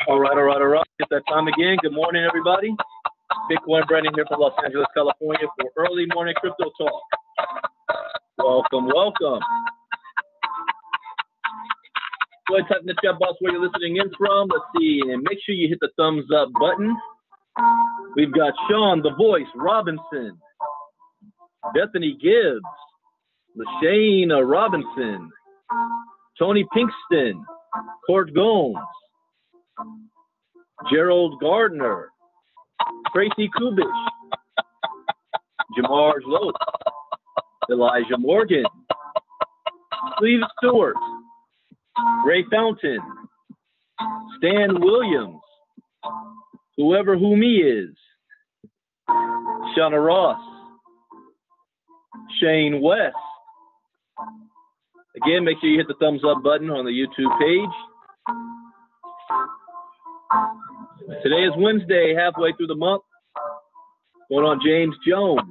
All right. It's that time again. Good morning, everybody. Bitcoin Brandon here from Los Angeles, California for early morning crypto talk. Welcome. Go ahead, type in the chat box where you're listening in from. Let's see, and make sure you hit the thumbs up button. We've got Sean, the Voice, Robinson, Bethany Gibbs, LaShane Robinson, Tony Pinkston, Court Gomes, Gerald Gardner, Tracy Kubish, Jamar Lope, Elijah Morgan, Steve Stewart, Ray Fountain, Stan Williams, whoever whom he is, Shauna Ross, Shane West. Again, make sure you hit the thumbs up button on the YouTube page. Today is Wednesday, halfway through the month. Going on James Jones.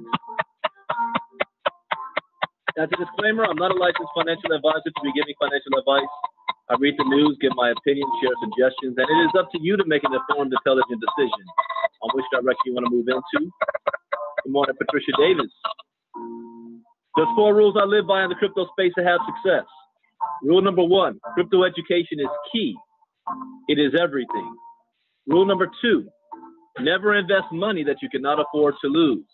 As a disclaimer, I'm not a licensed financial advisor to be giving financial advice. I read the news, give my opinion, share suggestions, and it is up to you to make an informed, intelligent decision on which direction you want to move into. Good morning, Patricia Davis. There's 4 rules I live by in the crypto space to have success. Rule number 1, crypto education is key. It is everything. Rule number 2, never invest money that you cannot afford to lose.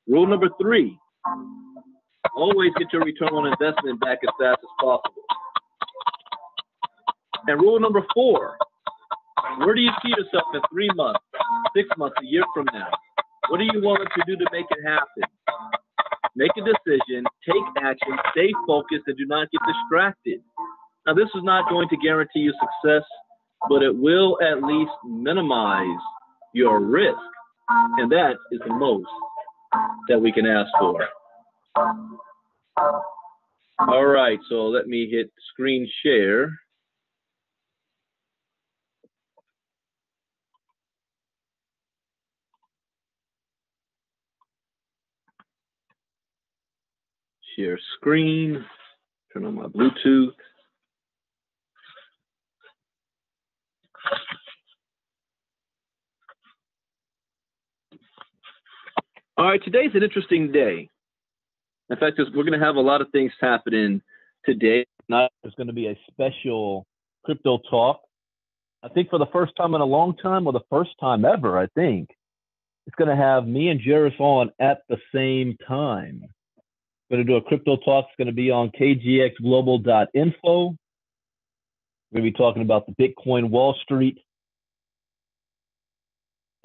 Rule number 3, always get your return on investment back as fast as possible. And rule number 4, where do you see yourself in 3 months, 6 months, a year from now? What are you willing to do to make it happen? Make a decision, take action, stay focused, and do not get distracted. Now, this is not going to guarantee you success, but it will at least minimize your risk. And that is the most that we can ask for. All right, so let me hit screen share. Share screen, turn on my Bluetooth. All right, today's an interesting day. In fact, we're going to have a lot of things happening today. There's going to be a special crypto talk. I think for the first time in a long time, or the first time ever, I think. It's going to have me and Jairus on at the same time. We're going to do a crypto talk. It's going to be on kgxglobal.info. We're going to be talking about the Bitcoin Wall Street,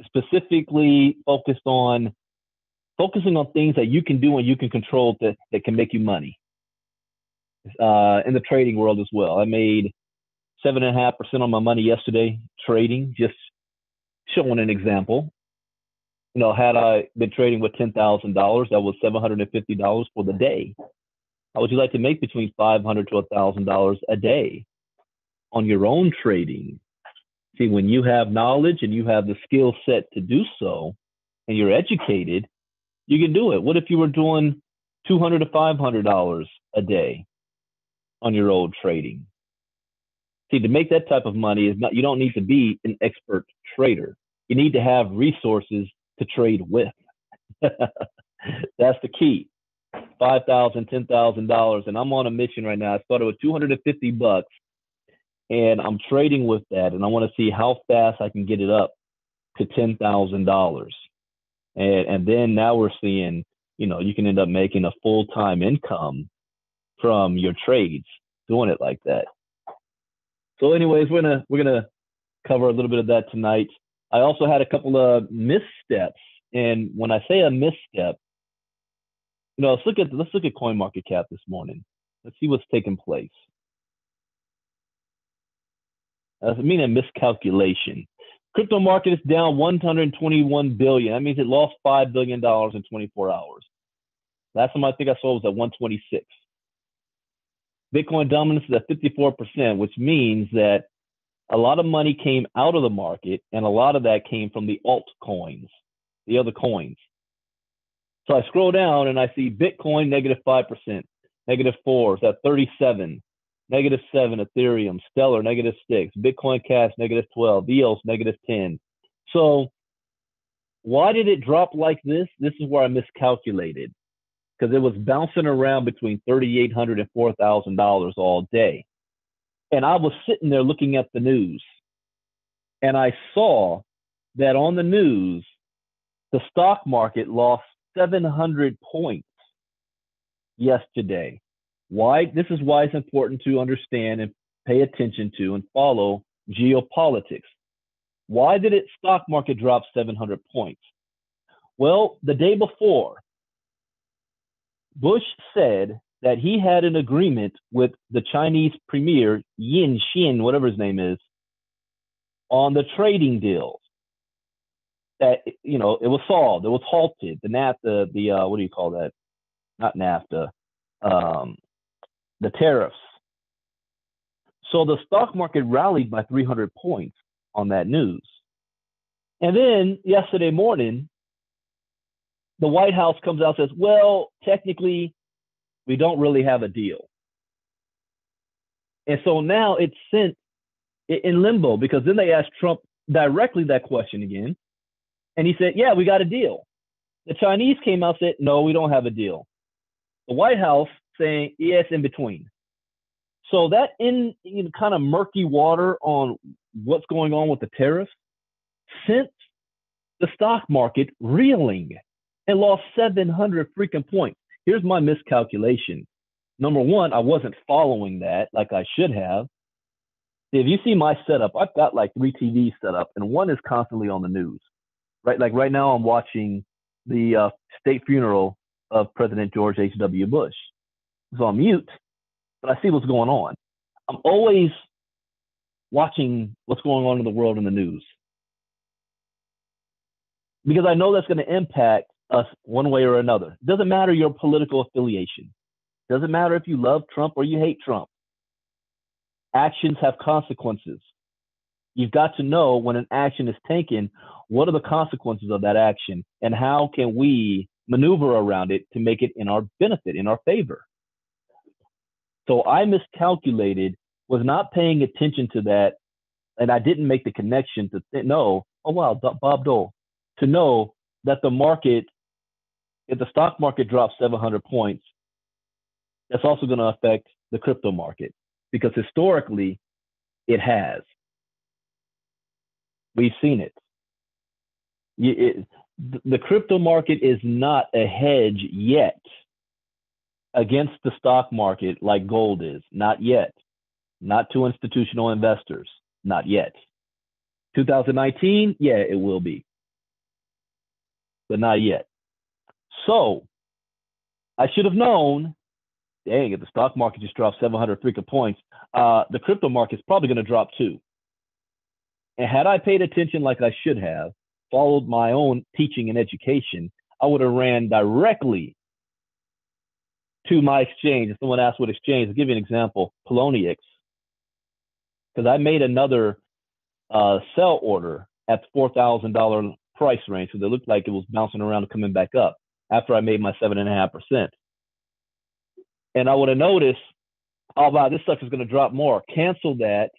specifically focusing on things that you can do and you can control that can make you money in the trading world as well. I made 7.5% on my money yesterday trading, just showing an example. You know, had I been trading with $10,000, that was $750 for the day. How would you like to make between $500 to $1,000 a day on your own trading? See, when you have knowledge and you have the skill set to do so, and you're educated, you can do it. What if you were doing $200 to $500 a day on your own trading? See, to make that type of money you don't need to be an expert trader. You need to have resources to trade with. That's the key. $5,000, $10,000, and I'm on a mission right now. I started with $250, and I'm trading with that, and I want to see how fast I can get it up to $10,000. And then now we're seeing, you know, you can end up making a full-time income from your trades doing it like that. So anyways, we're gonna cover a little bit of that tonight. I also had a couple of missteps, and when I say a misstep, you know, let's look at CoinMarketCap this morning. Let's see what's taking place. I mean a miscalculation. Crypto market is down 121 billion. That means it lost $5 billion in 24 hours. Last time I think I saw it was at 126. Bitcoin dominance is at 54%, which means that a lot of money came out of the market, and a lot of that came from the altcoins, the other coins. So I scroll down and I see Bitcoin negative 5%, negative 4 is at 37, negative 7 Ethereum, Stellar negative 6, Bitcoin Cash negative 12, EOS negative 10. So why did it drop like this? This is where I miscalculated, because it was bouncing around between $3,800 and $4,000 all day. And I was sitting there looking at the news, and I saw that on the news, the stock market lost 700 points yesterday. Why? This is why it's important to understand and pay attention to and follow geopolitics. Why did it stock market drop 700 points? Well, the day before, Bush said that he had an agreement with the Chinese premier, Yin Xin, whatever his name is, on the trading deals. That, you know, it was solved, it was halted. The NAFTA, what do you call that? Not NAFTA, the tariffs. So the stock market rallied by 300 points on that news. And then yesterday morning, the White House comes out and says, well, technically, we don't really have a deal. And so now it's sent in limbo, because then they asked Trump directly that question again. And he said, yeah, we got a deal. The Chinese came out and said, no, we don't have a deal. The White House saying, yeah, it's in between. So that in kind of murky water on what's going on with the tariffs sent the stock market reeling and lost 700 freaking points. Here's my miscalculation. Number one, I wasn't following that like I should have. If you see my setup, I've got like 3 TVs set up, and one is constantly on the news. Right, like right now I'm watching the state funeral of President George H.W. Bush. So I'm mute, but I see what's going on. I'm always watching what's going on in the world in the news. because I know that's going to impact us one way or another. It doesn't matter your political affiliation. It doesn't matter if you love Trump or you hate Trump. Actions have consequences. You've got to know when an action is taken, what are the consequences of that action, and how can we maneuver around it to make it in our benefit, in our favor. So I miscalculated, was not paying attention to that, and I didn't make the connection to know, oh wow, Bob Dole, to know that the market, if the stock market drops 700 points, that's also going to affect the crypto market, because historically it has. We've seen it. The crypto market is not a hedge yet against the stock market like gold is. Not yet. Not to institutional investors. Not yet. 2019, yeah, it will be. But not yet. So I should have known, dang, if the stock market just dropped 700 freaking points, the crypto market's probably going to drop too. And had I paid attention like I should have, followed my own teaching and education, I would have ran directly to my exchange. If someone asked what exchange, I'll give you an example, Poloniex. Because I made another sell order at the $4,000 price range. So it looked like it was bouncing around and coming back up after I made my 7.5%. And I would have noticed, oh, wow, this stuff is going to drop more. Cancel that.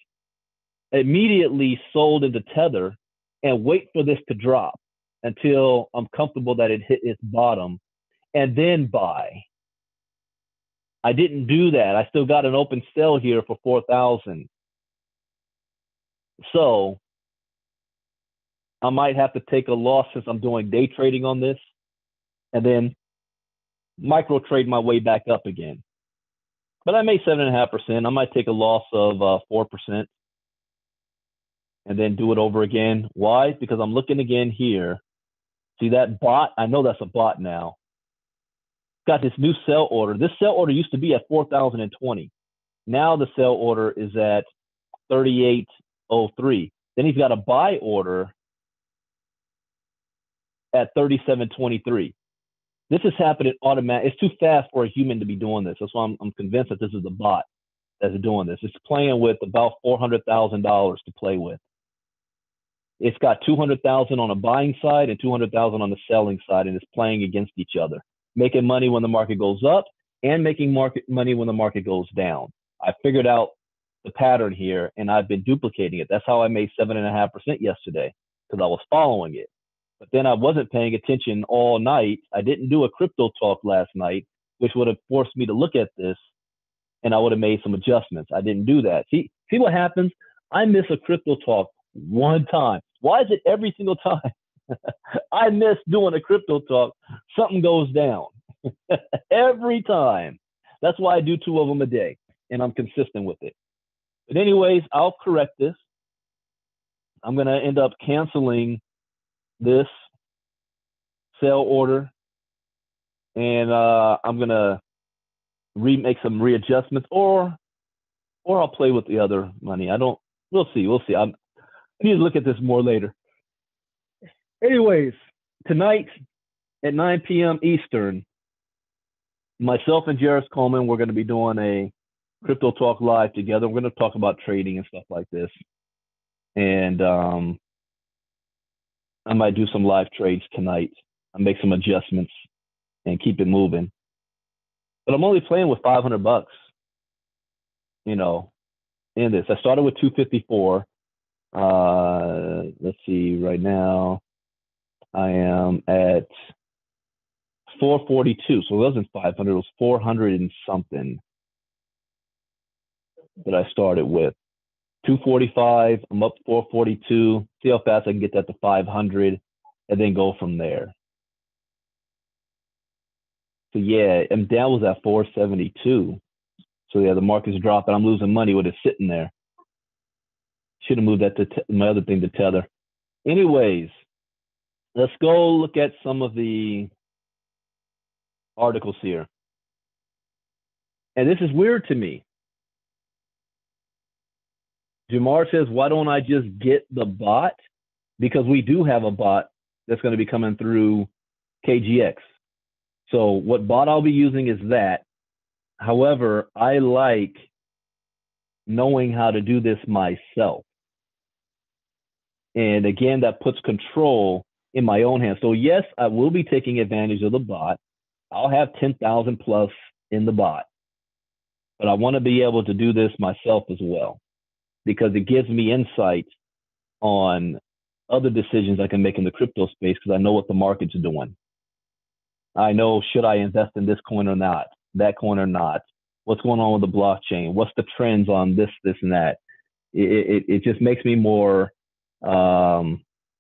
Immediately sold into Tether and wait for this to drop until I'm comfortable that it hit its bottom and then buy. I didn't do that. I still got an open sell here for 4,000. So I might have to take a loss since I'm doing day trading on this and then micro trade my way back up again. But I made 7.5%. I might take a loss of 4%. And then do it over again. Why? Because I'm looking again here. See that bot? I know that's a bot now. Got this new sell order. This sell order used to be at 4,020. Now the sell order is at 3803. Then he's got a buy order at 3723. This is happening automatic. It's too fast for a human to be doing this. That's why I'm convinced that this is a bot that's doing this. It's playing with about $400,000 to play with. It's got 200,000 on the buying side and 200,000 on the selling side, and it's playing against each other, making money when the market goes up and making money when the market goes down. I figured out the pattern here, and I've been duplicating it. That's how I made 7.5% yesterday, because I was following it. But then I wasn't paying attention all night. I didn't do a crypto talk last night, which would have forced me to look at this, and I would have made some adjustments. I didn't do that. See what happens? I miss a crypto talk one time. Why is it every single time I miss doing a crypto talk, something goes down? Every time. That's why I do 2 of them a day, and I'm consistent with it. But anyways, I'll correct this. I'm going to end up canceling this sell order, and I'm going to make some readjustments, or I'll play with the other money. We'll see. I need to look at this more later. Anyways, tonight at 9 p.m. Eastern, myself and Jairus Coleman, we're going to be doing a Crypto Talk Live together. We're going to talk about trading and stuff like this. And I might do some live trades tonight. I'll make some adjustments and keep it moving. But I'm only playing with $500, in this. I started with 254. Let's see, right now I am at 442. So it wasn't 500, it was 400 and something that I started with. 245, I'm up 442. See how fast I can get that to 500 and then go from there. So yeah, I'm down was at 472. So yeah, the market's dropping. I'm losing money with it sitting there. Should have moved that to my other thing to Tether. Anyways, let's go look at some of the articles here. And this is weird to me. Jamar says, why don't I just get the bot? Because we do have a bot that's going to be coming through KGX. So what bot I'll be using is that. However, I like knowing how to do this myself. And again, that puts control in my own hands. So yes, I will be taking advantage of the bot. I'll have 10,000 plus in the bot, but I want to be able to do this myself as well, because it gives me insight on other decisions I can make in the crypto space, because I know what the market's doing. I know, should I invest in this coin or not, that coin or not? What's going on with the blockchain? What's the trends on this, and that? It just makes me more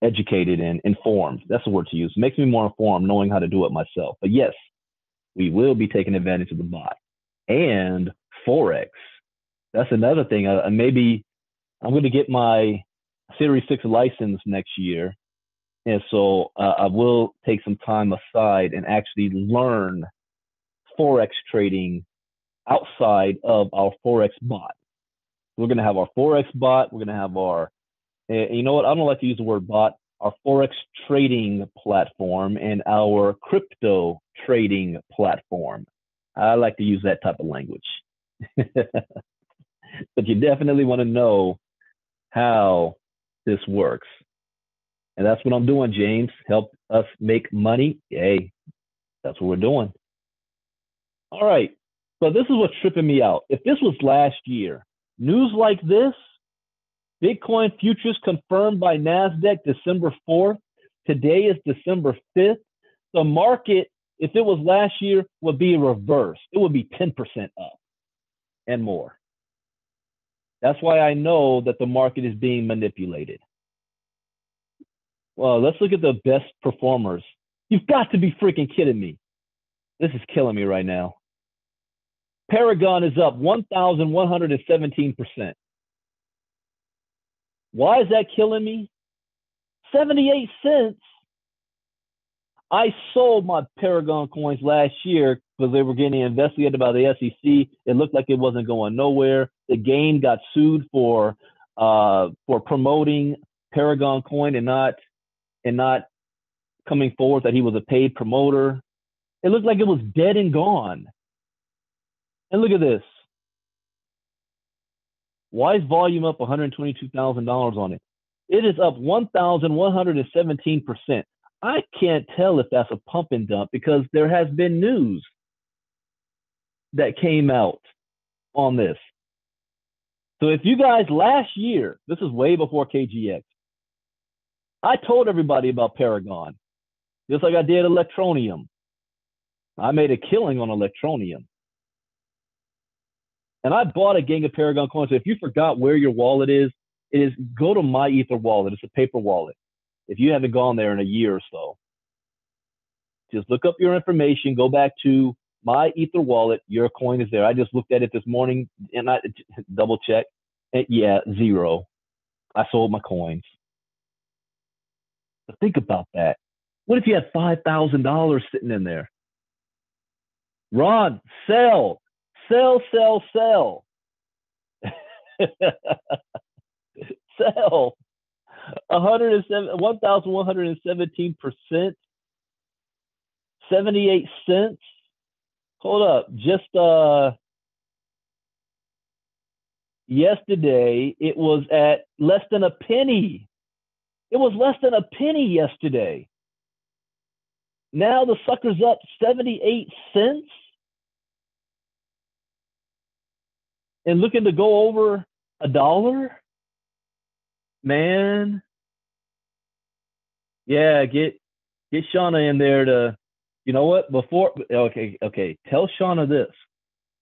educated and informed. That's the word to use. It makes me more informed knowing how to do it myself. But yes, we will be taking advantage of the bot and Forex. That's another thing. Maybe I'm going to get my Series 6 license next year. And so I will take some time aside and actually learn Forex trading outside of our Forex bot. We're going to have our Forex bot. We're going to have our, you know what? I don't like to use the word bot, our Forex trading platform and our crypto trading platform. I like to use that type of language. But you definitely want to know how this works. And that's what I'm doing, James. Help us make money. Hey, that's what we're doing. All right. So this is what's tripping me out. If this was last year, news like this, Bitcoin futures confirmed by NASDAQ December 4th. Today is December 5th. The market, if it was last year, would be reversed. It would be 10% up and more. That's why I know that the market is being manipulated. Well, let's look at the best performers. You've got to be freaking kidding me. This is killing me right now. Paragon is up 1,117%. Why is that killing me? 78 cents. I sold my Paragon coins last year because they were getting investigated by the SEC. It looked like it wasn't going nowhere. The game got sued for promoting Paragon coin and not coming forward that he was a paid promoter. It looked like it was dead and gone. And look at this. Why is volume up $122,000 on it? It is up 1,117%. I can't tell if that's a pump and dump because there has been news that came out on this. So if you guys last year, this is way before KGX, I told everybody about Paragon, just like I did Electronium. I made a killing on Electronium. And I bought a gang of Paragon coins. So if you forgot where your wallet is, go to My Ether wallet. It's a paper wallet. If you haven't gone there in a year or so, just look up your information, go back to My Ether wallet. Your coin is there. I just looked at it this morning and I double checked. And yeah, zero. I sold my coins. But think about that. What if you had $5,000 sitting in there? Ron, sell. Sell. Sell. 1,117%. 78 cents. Hold up. Just yesterday, it was at less than a penny. It was less than a penny yesterday. Now the sucker's up 78 cents. And looking to go over $1, man. Yeah, get Shauna in there to, you know what? Okay. Tell Shauna this.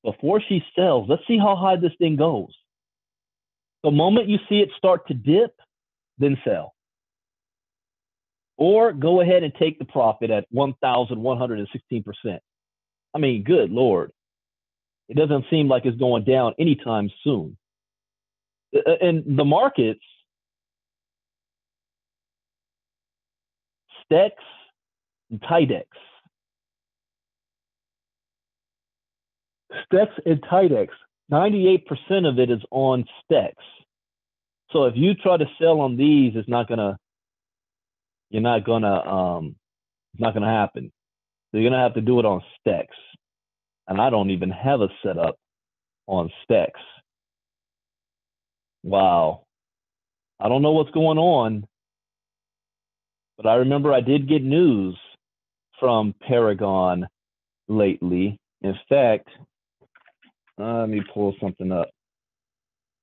Before she sells, let's see how high this thing goes. The moment you see it start to dip, then sell. Or go ahead and take the profit at 1,116%. I mean, good Lord. It doesn't seem like it's going down anytime soon. And the markets, STEX and TIDEX. STEX and TIDEX, 98% of it is on STEX. So if you try to sell on these, it's not going to you're not gonna it's not gonna happen. So you're gonna have to do it on Stex. And I don't even have a setup on Stex. Wow. I don't know what's going on, but I remember I did get news from Paragon lately. In fact, let me pull something up.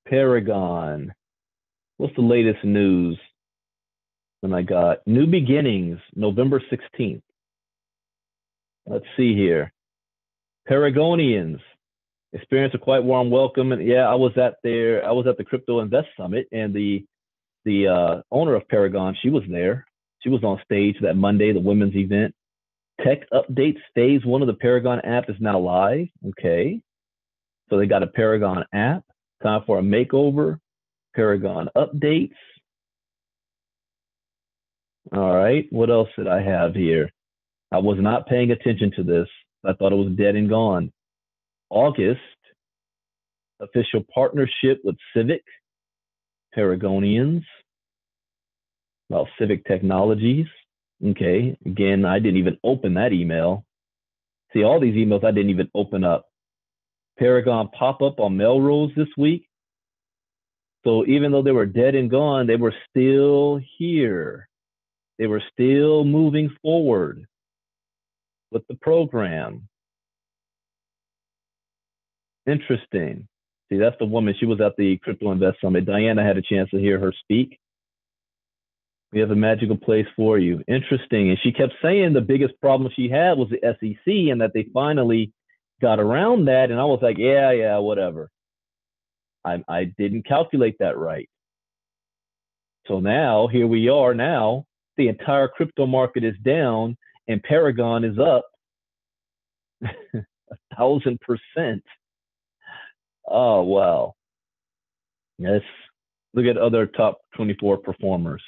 Paragon. What's the latest news? And I got New Beginnings, November 16th. Let's see here. Paragonians experience a quite warm welcome. And yeah, I was at the Crypto Invest Summit, and the owner of Paragon, she was there. She was on stage that Monday, the women's event. Tech updates, phase 1 of the Paragon app is now live. Okay. So they got a Paragon app. Time for a makeover. Paragon updates. All right. What else did I have here? I was not paying attention to this. I thought it was dead and gone. August, official partnership with Civic, Paragonians, about Civic Technologies. Okay. Again, I didn't even open that email. See, all these emails I didn't even open up. Paragon pop-up on Melrose this week. So even though they were dead and gone, they were still here. They were still moving forward with the program. Interesting. See, that's the woman. She was at the Crypto Invest Summit. Diana had a chance to hear her speak. We have a magical place for you. Interesting. And she kept saying the biggest problem she had was the SEC, and that they finally got around that. And I was like, yeah, whatever. I didn't calculate that right. So now, here we are now. The entire crypto market is down, and Paragon is up 1,000%. Oh, wow. Let's look at other top 24 performers.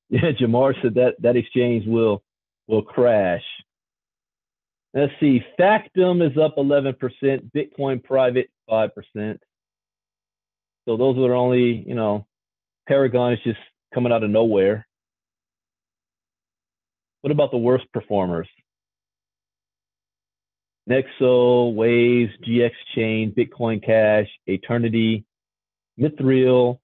Yeah, Jamar said that exchange will crash. Let's see. Factum is up 11%. Bitcoin Private 5%. So those are only, Paragon is just coming out of nowhere. What about the worst performers? Nexo, Waves, GX Chain, Bitcoin Cash, Eternity, Mithril.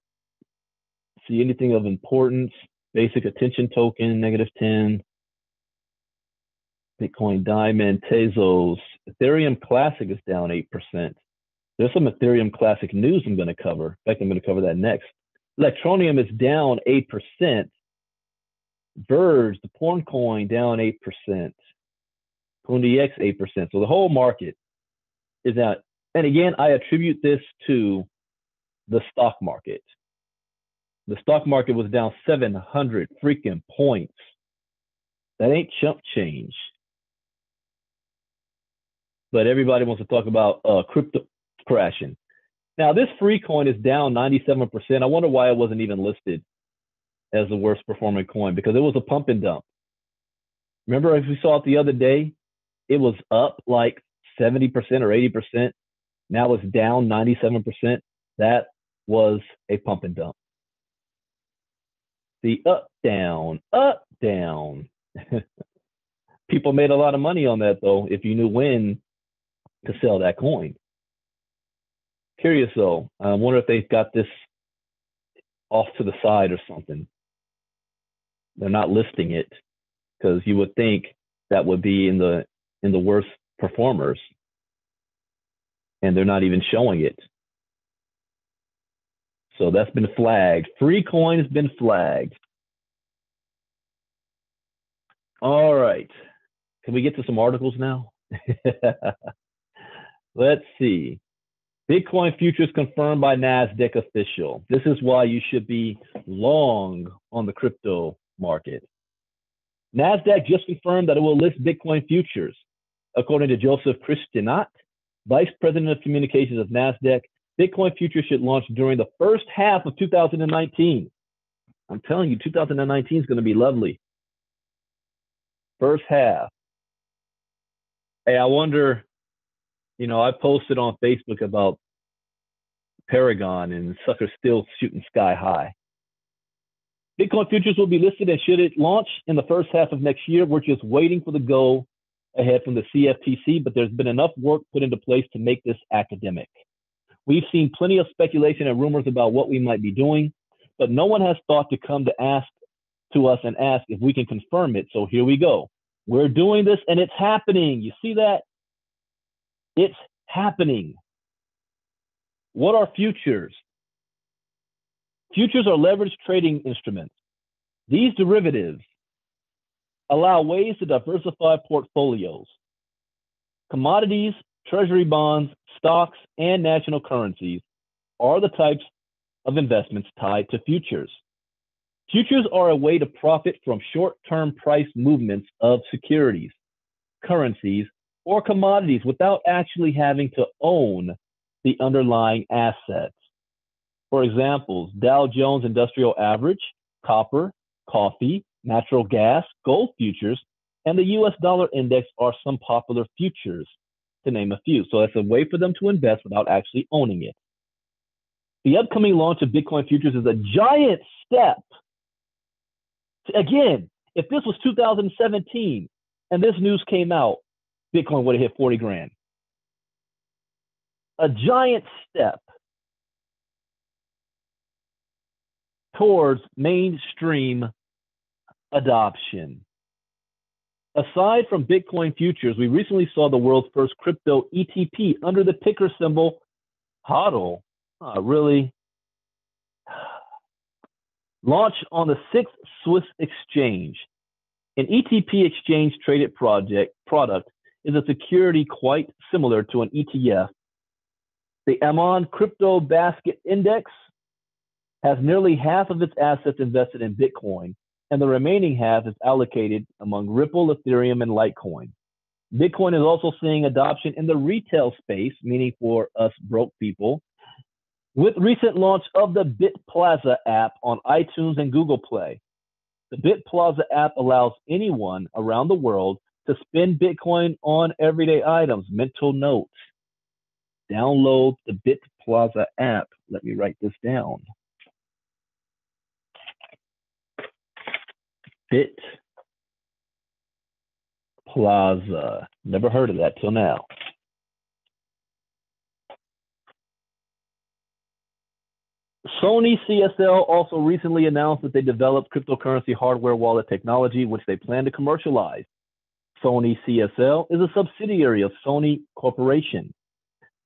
See anything of importance? Basic Attention Token, -10. Bitcoin Diamond, Tezos. Ethereum Classic is down 8%. There's some Ethereum Classic news I'm going to cover. In fact, I'm going to cover that next. Electroneum is down 8%. Verge, the Porn Coin, down 8%. PoonDX 8%. So the whole market is down. And again, I attribute this to the stock market. The stock market was down 700 freaking points. That ain't chump change. But everybody wants to talk about crypto crashing. Now, this free coin is down 97%. I wonder why it wasn't even listed as the worst performing coin, because it was a pump and dump. Remember, if we saw it the other day, it was up like 70% or 80%. Now it's down 97%. That was a pump and dump. The up, down, up, down. People made a lot of money on that, though, if you knew when to sell that coin. Curious, though. I wonder if they've got this off to the side or something. They're not listing it, because you would think that would be in the worst performers, and they're not even showing it. So that's been flagged. Free coin has been flagged. All right. Can we get to some articles now? Let's see. Bitcoin futures confirmed by NASDAQ official. This is why you should be long on the crypto market. NASDAQ just confirmed that it will list Bitcoin futures. According to Joseph Christianat, Vice President of Communications of NASDAQ, Bitcoin futures should launch during the first half of 2019. I'm telling you, 2019 is going to be lovely. First half. Hey, I wonder, I posted on Facebook about Paragon, and sucker's still shooting sky high. Bitcoin futures will be listed and should it launch in the first half of next year. We're just waiting for the go ahead from the CFTC, but there's been enough work put into place to make this academic. We've seen plenty of speculation and rumors about what we might be doing, but no one has thought to come to us and ask if we can confirm it. So here we go. We're doing this and it's happening. You see that? It's happening. What are futures? Futures are leveraged trading instruments. These derivatives allow ways to diversify portfolios. Commodities, treasury bonds, stocks, and national currencies are the types of investments tied to futures. Futures are a way to profit from short-term price movements of securities, currencies, or commodities without actually having to own the underlying assets. For example, Dow Jones Industrial Average, copper, coffee, natural gas, gold futures, and the US dollar index are some popular futures, to name a few. So it's a way for them to invest without actually owning it. The upcoming launch of Bitcoin futures is a giant step. Again, if this was 2017 and this news came out, Bitcoin would have hit 40 grand. A giant step towards mainstream adoption. Aside from Bitcoin futures, we recently saw the world's first crypto ETP under the ticker symbol HODL. Really? Launch on the 6th Swiss exchange. An ETP exchange traded product is a security quite similar to an ETF. The Amman Crypto Basket Index has nearly half of its assets invested in Bitcoin, and the remaining half is allocated among Ripple, Ethereum, and Litecoin. Bitcoin is also seeing adoption in the retail space, meaning for us broke people, with recent launch of the BitPlaza app on iTunes and Google Play. The BitPlaza app allows anyone around the world to spend Bitcoin on everyday items. Mental note: download the BitPlaza app. Let me write this down. BitPlaza. Never heard of that till now. Sony CSL also recently announced that they developed cryptocurrency hardware wallet technology, which they plan to commercialize. Sony CSL is a subsidiary of Sony Corporation.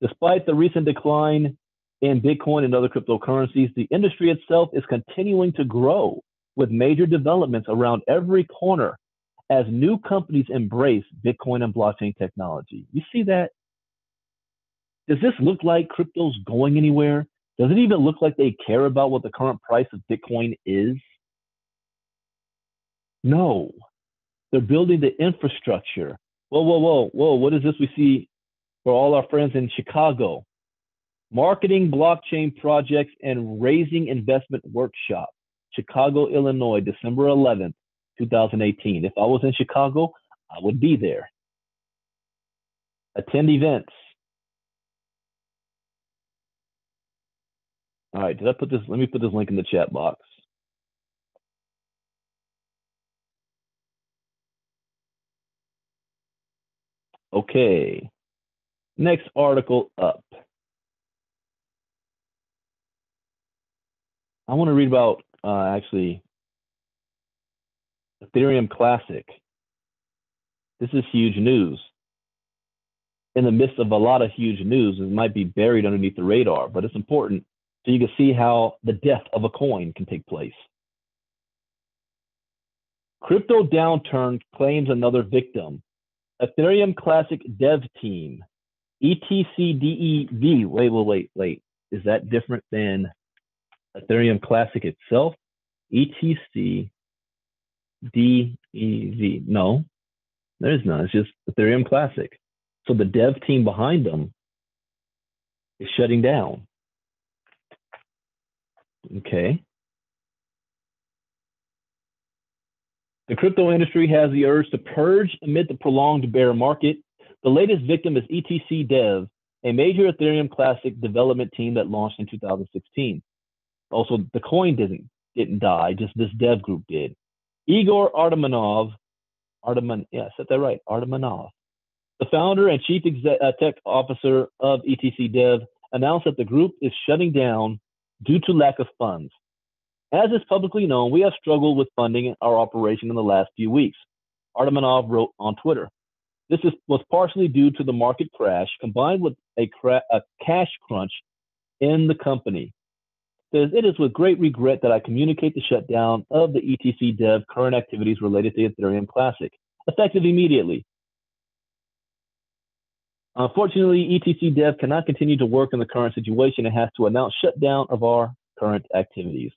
Despite the recent decline in Bitcoin and other cryptocurrencies, the industry itself is continuing to grow, with major developments around every corner as new companies embrace Bitcoin and blockchain technology. You see that? Does this look like crypto's going anywhere? Does it even look like they care about what the current price of Bitcoin is? No. They're building the infrastructure. Whoa. What is this we see for all our friends in Chicago? Marketing blockchain projects and raising investment workshop. Chicago, Illinois, December 11th, 2018. If I was in Chicago, I would be there. Attend events. All right, let me put this link in the chat box. Okay, next article up. I want to read about actually Ethereum Classic. This is huge news. In the midst of a lot of huge news, it might be buried underneath the radar, but it's important so you can see how the death of a coin can take place. Crypto downturn claims another victim. Ethereum Classic dev team, ETCDEV. Wait. Is that different than Ethereum Classic itself? ETCDEV. No, there is none. It's just Ethereum Classic. So the dev team behind them is shutting down. Okay. The crypto industry has the urge to purge amid the prolonged bear market. The latest victim is ETC Dev, a major Ethereum Classic development team that launched in 2016. Also, the coin didn't didn't die, just this dev group did. Igor Artemanov, I said that right, Artemanov, the founder and chief tech officer of ETC Dev, announced that the group is shutting down due to lack of funds. As is publicly known, we have struggled with funding our operation in the last few weeks, Artemanov wrote on Twitter. This was partially due to the market crash combined with a cash crunch in the company. It is with great regret that I communicate the shutdown of the ETC Dev current activities related to Ethereum Classic, effective immediately. Unfortunately, ETC Dev cannot continue to work in the current situation and has to announce shutdown of our current activities.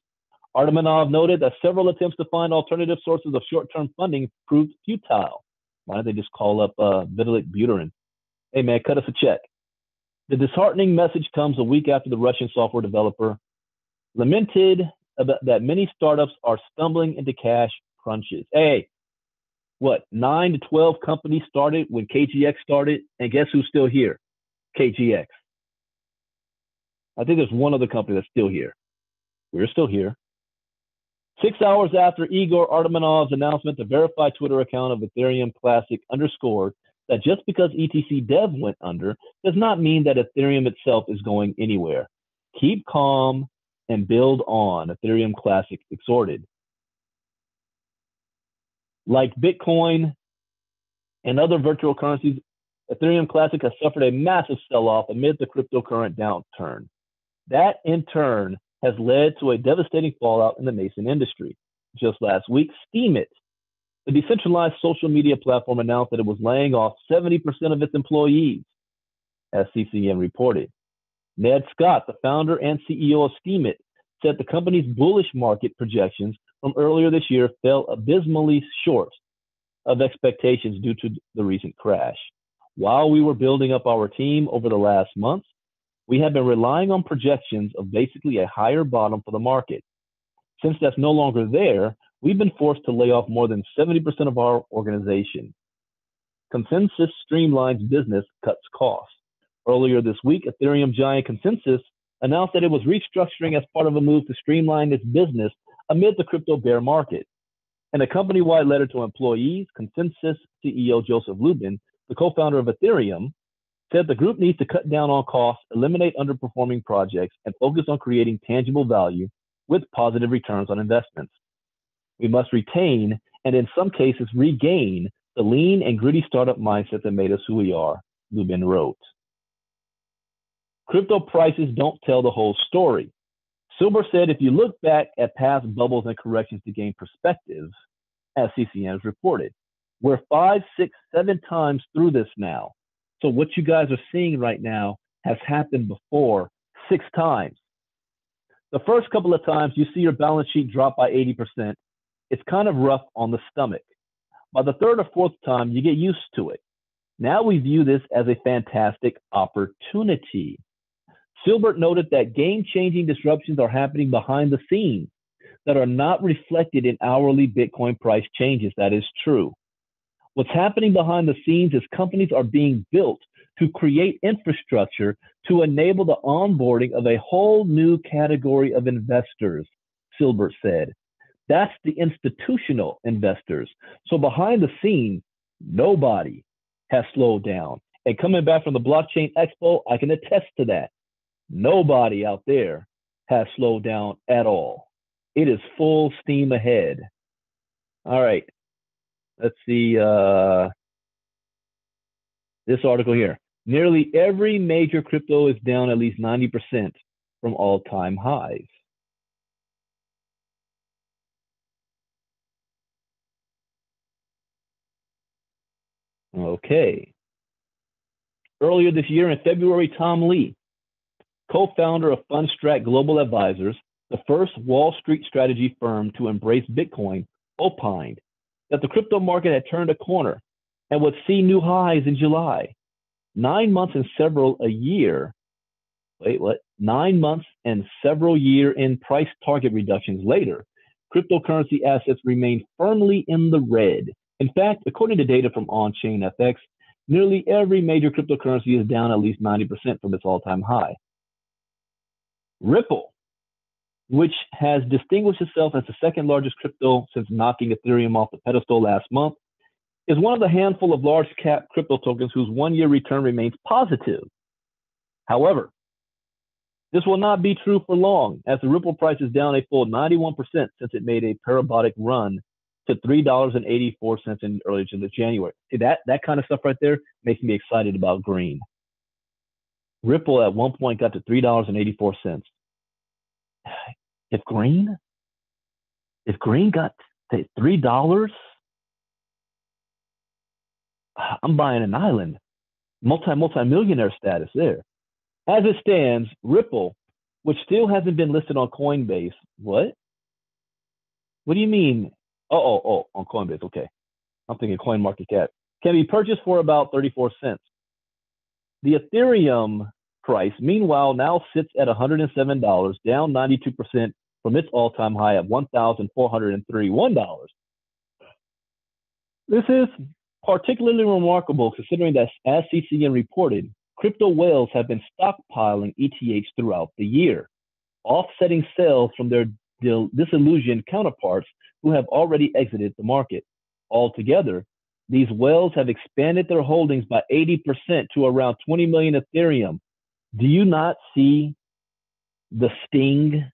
Artemanov noted that several attempts to find alternative sources of short-term funding proved futile. Why don't they just call up Vitalik Buterin? Hey man, cut us a check. The disheartening message comes a week after the Russian software developer lamented that many startups are stumbling into cash crunches. Hey, what, 9 to 12 companies started when KGX started, and guess who's still here? KGX. I think there's one other company that's still here. We're still here. 6 hours after Igor Artemanov's announcement, the verified Twitter account of Ethereum Classic underscored that just because ETC Dev went under does not mean that Ethereum itself is going anywhere. Keep calm and build on, Ethereum Classic exhorted. Like Bitcoin and other virtual currencies, Ethereum Classic has suffered a massive sell-off amid the cryptocurrency downturn. That, in turn, has led to a devastating fallout in the nascent industry. Just last week, Steemit, the decentralized social media platform, announced that it was laying off 70% of its employees, as CCM reported. Ned Scott, the founder and CEO of Steemit, said the company's bullish market projections from earlier this year fell abysmally short of expectations due to the recent crash. While we were building up our team over the last months, we have been relying on projections of basically a higher bottom for the market. Since that's no longer there, we've been forced to lay off more than 70% of our organization. Consensus streamlines business, cuts costs. Earlier this week, Ethereum giant Consensus announced that it was restructuring as part of a move to streamline its business amid the crypto bear market. In a company-wide letter to employees, Consensus CEO Joseph Lubin, the co-founder of Ethereum, said the group needs to cut down on costs, eliminate underperforming projects, and focus on creating tangible value with positive returns on investments. We must retain, and in some cases regain, the lean and gritty startup mindset that made us who we are, Lubin wrote. Crypto prices don't tell the whole story. Silber said if you look back at past bubbles and corrections to gain perspective, as CCM has reported, we're 5, 6, 7 times through this now. So what you guys are seeing right now has happened before 6 times. The first couple of times you see your balance sheet drop by 80%, it's kind of rough on the stomach. By the third or fourth time, you get used to it. Now we view this as a fantastic opportunity. Silbert noted that game-changing disruptions are happening behind the scenes that are not reflected in hourly Bitcoin price changes. That is true. What's happening behind the scenes is companies are being built to create infrastructure to enable the onboarding of a whole new category of investors, Silbert said. That's the institutional investors. So behind the scenes, nobody has slowed down. And coming back from the Blockchain Expo, I can attest to that. Nobody out there has slowed down at all. It is full steam ahead. All right. Let's see this article here. Nearly every major crypto is down at least 90% from all-time highs. Okay. Earlier this year in February, Tom Lee, co-founder of Fundstrat Global Advisors, the first Wall Street strategy firm to embrace Bitcoin, opined that the crypto market had turned a corner and would see new highs in July. 9 months and several year in price target reductions later, cryptocurrency assets remain firmly in the red. In fact, according to data from On-Chain FX, nearly every major cryptocurrency is down at least 90% from its all-time high. Ripple, which has distinguished itself as the second largest crypto since knocking Ethereum off the pedestal last month, is one of the handful of large cap crypto tokens whose 1 year return remains positive. However, this will not be true for long, as the Ripple price is down a full 91% since it made a parabolic run to $3.84 in early January. See, that kind of stuff right there makes me excited about green. Ripple at one point got to $3.84. If green got to $3, I'm buying an island, multi-millionaire status there. As it stands, Ripple, which still hasn't been listed on Coinbase, what do you mean? Oh, on Coinbase, okay. I'm thinking CoinMarketCap. Can be purchased for about 34 cents. The Ethereum price, meanwhile, now sits at $107, down 92% from its all-time high of $1,431. This is particularly remarkable considering that, as CCN reported, crypto whales have been stockpiling ETH throughout the year, offsetting sales from their disillusioned counterparts who have already exited the market. Altogether, these whales have expanded their holdings by 80% to around 20 million Ethereum. Do you not see the sting?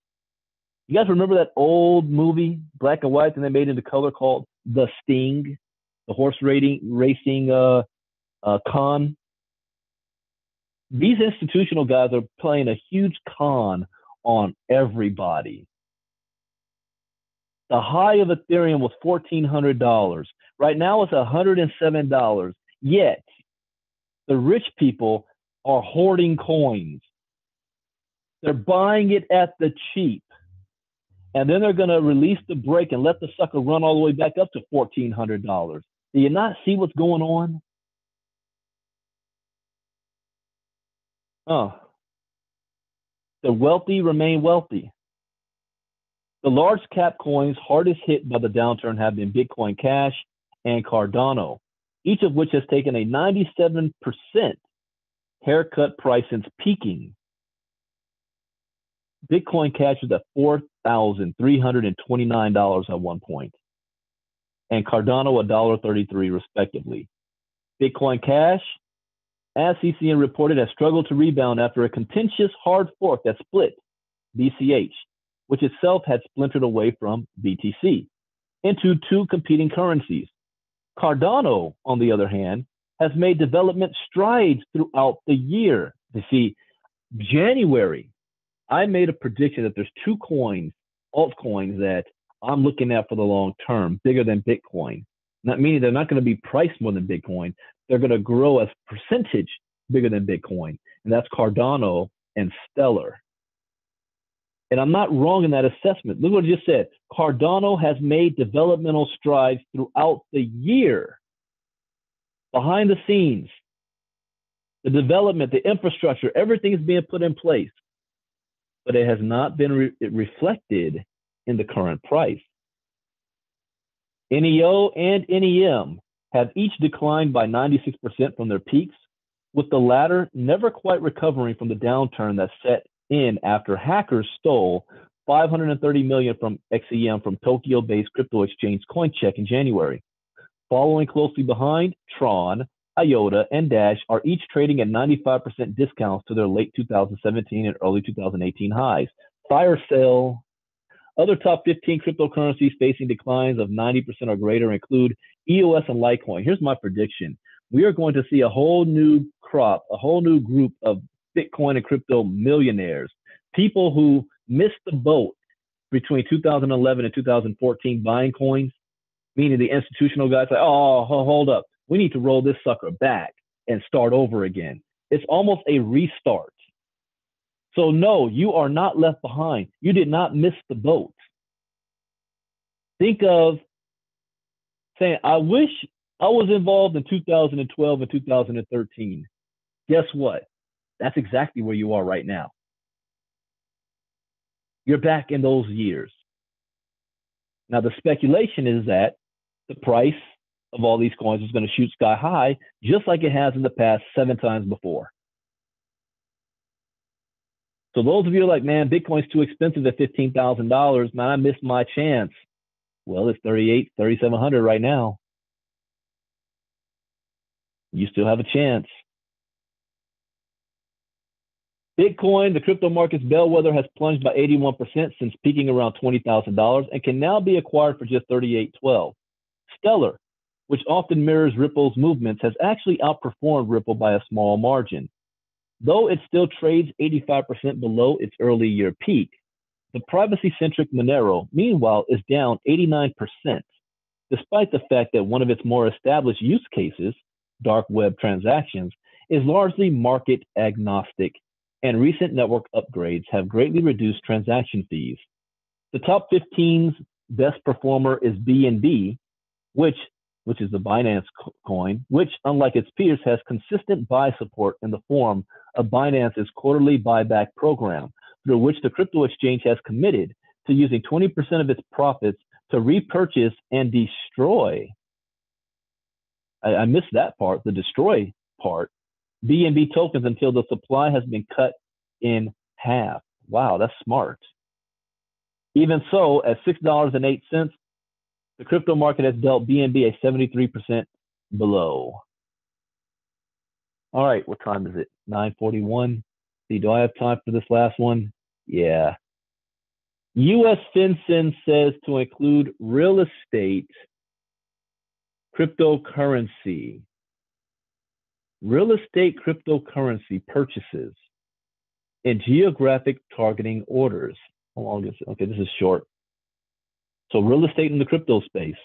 You guys remember that old movie, black and white, and they made into color, called The Sting, the horse racing con? These institutional guys are playing a huge con on everybody. The high of Ethereum was $1,400. Right now it's $107. Yet the rich people are hoarding coins. They're buying it at the cheap. And then they're going to release the brake and let the sucker run all the way back up to $1,400. Do you not see what's going on? The wealthy remain wealthy. The large cap coins hardest hit by the downturn have been Bitcoin Cash and Cardano, each of which has taken a 97% haircut price since peaking. Bitcoin Cash was at $4,329 at one point, and Cardano $1.33 respectively. Bitcoin Cash, as CCN reported, has struggled to rebound after a contentious hard fork that split BCH, which itself had splintered away from BTC, into two competing currencies. Cardano, on the other hand, has made development strides throughout the year. You see, January, I made a prediction that there's two altcoins that I'm looking at for the long term, bigger than Bitcoin. Not meaning they're not going to be priced more than Bitcoin. They're going to grow as percentage bigger than Bitcoin. And that's Cardano and Stellar. And I'm not wrong in that assessment. Look what I just said. Cardano has made developmental strides throughout the year. Behind the scenes, the development, the infrastructure, everything is being put in place. But it has not been reflected in the current price. NEO and NEM have each declined by 96% from their peaks, with the latter never quite recovering from the downturn that set in after hackers stole $530 million from XEM from Tokyo-based crypto exchange Coincheck in January. Following closely behind, Tron, IOTA, and Dash are each trading at 95% discounts to their late 2017 and early 2018 highs. Fire sale. Other top 15 cryptocurrencies facing declines of 90% or greater include EOS and Litecoin. Here's my prediction. We are going to see a whole new crop, a whole new group of Bitcoin and crypto millionaires, people who missed the boat between 2011 and 2014 buying coins, meaning the institutional guys like, oh, hold up. We need to roll this sucker back and start over again. It's almost a restart. So no, you are not left behind. You did not miss the boat. Think of saying, I wish I was involved in 2012 and 2013. Guess what? That's exactly where you are right now. You're back in those years. Now, the speculation is that the price of all these coins is going to shoot sky high, just like it has in the past 7 times before. So those of you who are like, man, Bitcoin's too expensive at $15,000. Man, I missed my chance. Well, it's 3,700 right now. You still have a chance. Bitcoin, the crypto market's bellwether, has plunged by 81% since peaking around $20,000 and can now be acquired for just $38.12. Stellar, which often mirrors Ripple's movements, has actually outperformed Ripple by a small margin. Though it still trades 85% below its early year peak, the privacy-centric Monero, meanwhile, is down 89%, despite the fact that one of its more established use cases, dark web transactions, is largely market agnostic, and recent network upgrades have greatly reduced transaction fees. The top 15's best performer is BNB, which is the Binance coin, which, unlike its peers, has consistent buy support in the form of Binance's quarterly buyback program, through which the crypto exchange has committed to using 20% of its profits to repurchase and destroy. I missed that part, the destroy part, BNB tokens until the supply has been cut in half. Wow, that's smart. Even so, at $6.08, the crypto market has dealt BNB a 73% below. All right, what time is it? 9:41. See, do I have time for this last one? Yeah. U.S. FinCEN says to include real estate, cryptocurrency, purchases in geographic targeting orders. How long is it? Okay, this is short. So real estate in the crypto space.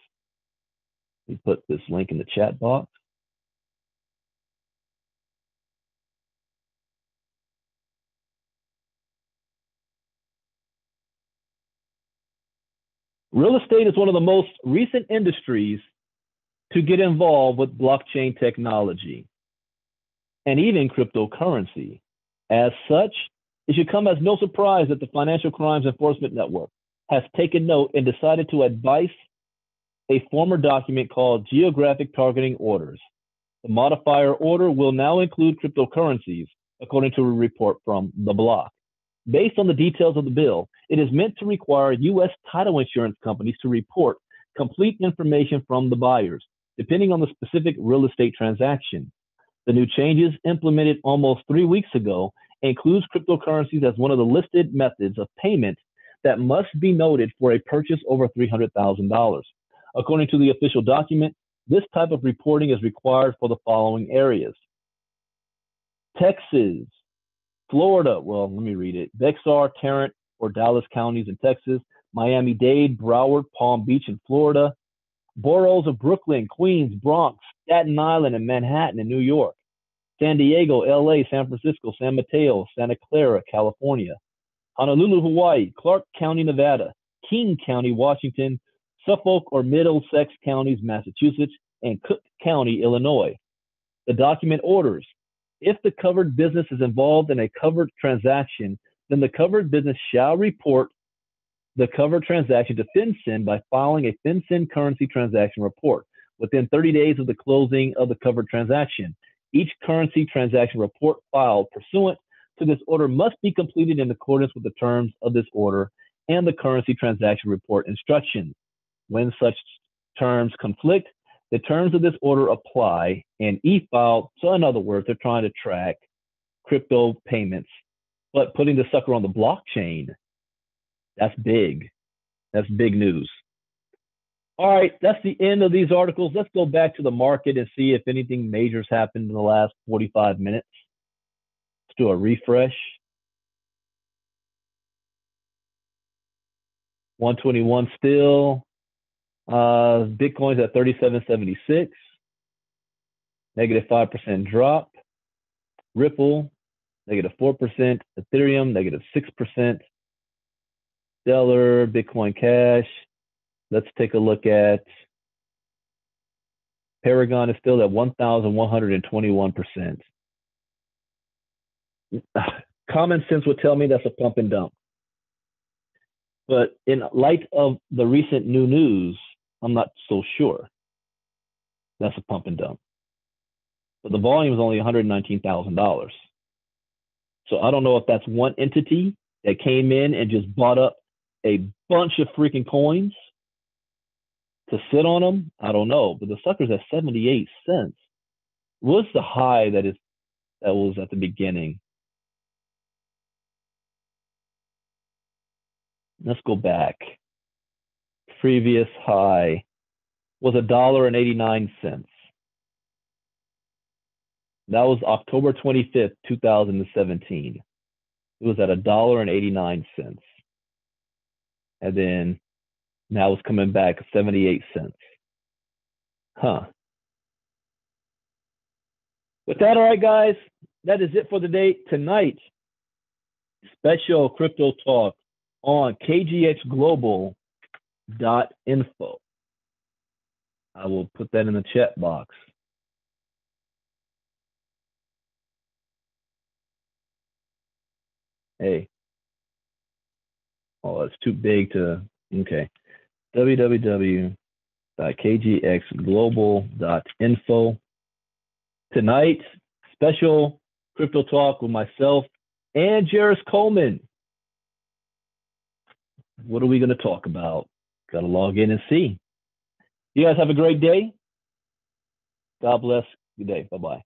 We put this link in the chat box. Real estate is one of the most recent industries to get involved with blockchain technology and even cryptocurrency. As such, it should come as no surprise that the Financial Crimes Enforcement Network has taken note and decided to advise a former document called Geographic Targeting Orders. The modifier order will now include cryptocurrencies, according to a report from The Block. Based on the details of the bill, it is meant to require U.S. title insurance companies to report complete information from the buyers, depending on the specific real estate transaction. The new changes, implemented almost 3 weeks ago, includes cryptocurrencies as one of the listed methods of payment that must be noted for a purchase over $300,000. According to the official document, this type of reporting is required for the following areas: Texas, Florida, well, let me read it: Bexar, Tarrant, or Dallas counties in Texas, Miami-Dade, Broward, Palm Beach in Florida, boroughs of Brooklyn, Queens, Bronx, Staten Island, and Manhattan in New York, San Diego, LA, San Francisco, San Mateo, Santa Clara, California, Honolulu, Hawaii, Clark County, Nevada, King County, Washington, Suffolk or Middlesex counties, Massachusetts, and Cook County, Illinois. The document orders: if the covered business is involved in a covered transaction, then the covered business shall report the covered transaction to FinCEN by filing a FinCEN currency transaction report within 30 days of the closing of the covered transaction. Each currency transaction report filed pursuant to this order must be completed in accordance with the terms of this order and the currency transaction report instructions. When such terms conflict, the terms of this order apply and e-file. So in other words, they're trying to track crypto payments, but putting the sucker on the blockchain, that's big. That's big news. All right, that's the end of these articles. Let's go back to the market and see if anything major's happened in the last 45 minutes. Let's do a refresh. 121 still. Bitcoin's at 37.76. Negative 5% drop. Ripple, negative 4%. Ethereum, negative 6%. Stellar, Bitcoin Cash. Let's take a look at Paragon is still at 1,121%. Common sense would tell me that's a pump and dump. But in light of the recent new news, I'm not so sure that's a pump and dump. But the volume is only $119,000. So I don't know if that's one entity that came in and just bought up a bunch of freaking coins to sit on them. I don't know, but the sucker's at 78 cents. What's the high that was at the beginning? Let's go back. Previous high was $1.89. That was October 25th, 2017. It was at $1.89. And then now it's coming back 78 cents. Huh. With that, all right, guys, that is it for the day. Tonight, special crypto talk on kgxglobal.info. I will put that in the chat box. Hey. Oh, it's too big to, okay. www.kgxglobal.info. Tonight, special crypto talk with myself and Jairus Coleman. What are we going to talk about? Got to log in and see. You guys have a great day. God bless. Good day. Bye-bye.